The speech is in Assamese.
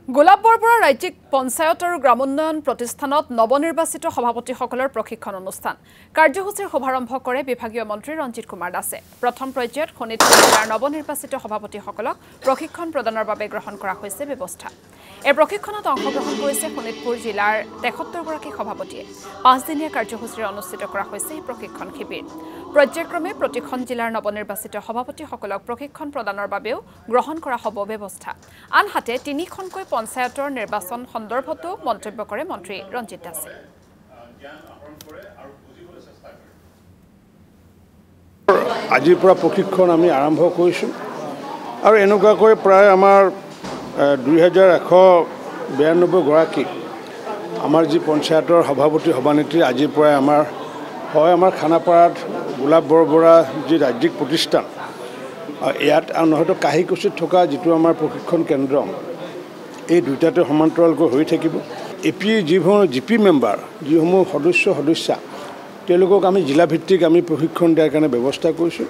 গোলাপ বৰবৰা ৰাজ্যিক পঞ্চায়ত আৰু গ্ৰামোন্নয়ন প্ৰতিষ্ঠানত নৱনিৰ্বাচিত সভাপতিসকলৰ প্ৰশিক্ষণ অনুষ্ঠান কাৰ্যসূচীৰ শুভাৰম্ভ কৰে বিভাগীয় মন্ত্ৰী ৰঞ্জিত কুমাৰ দাসে। প্ৰথম পৰ্যায়ত শোণিতপুৰ জিলাৰ নৱনিৰ্বাচিত সভাপতিসকলক প্ৰশিক্ষণ প্ৰদানৰ বাবে গ্ৰহণ কৰা হৈছে ব্যৱস্থা। এই প্ৰশিক্ষণত অংশগ্ৰহণ কৰিছে শোণিতপুৰ জিলাৰ ৭৩ গৰাকী সভাপতিয়ে। ৫ দিনীয়া কাৰ্যসূচীৰে অনুষ্ঠিত কৰা হৈছে এই প্ৰশিক্ষণ শিবিৰ। পৰ্যায়ক্ৰমে প্ৰতিখন জিলাৰ নৱনিৰ্বাচিত সভাপতিসকলক প্ৰশিক্ষণ প্ৰদানৰ বাবেও গ্ৰহণ কৰা হ'ব ব্যৱস্থা। আনহাতে ৩খনকৈ পঞ্চায়তৰ নিৰ্বাচন সন্দৰ্ভতো মন্তব্য কৰে মন্ত্ৰী ৰঞ্জিত দাসে। আজিৰ পৰা প্ৰশিক্ষণ আমি আৰম্ভ কৰিছোঁ আৰু এনেকুৱাকৈ প্ৰায় আমাৰ 2192 গৰাকী আমাৰ যি পঞ্চায়তৰ সভাপতি সভানেত্ৰী আজিৰ পৰাই আমাৰ খানাপাৰাত গোলাপ বৰবৰা যি ৰাজ্যিক প্ৰতিষ্ঠান ইয়াত আৰু নহয়তো কাহিকুছিত থকা যিটো আমাৰ প্ৰশিক্ষণ কেন্দ্ৰ এই দুইটাতে সমান্তৰালকৈ হৈ থাকিব। যিসমূহ জিপি মেম্বাৰ যিসমূহ সদস্যা তেওঁলোকক আমি জিলাভিত্তিক আমি প্ৰশিক্ষণ দিয়াৰ কাৰণে ব্যৱস্থা কৰিছোঁ।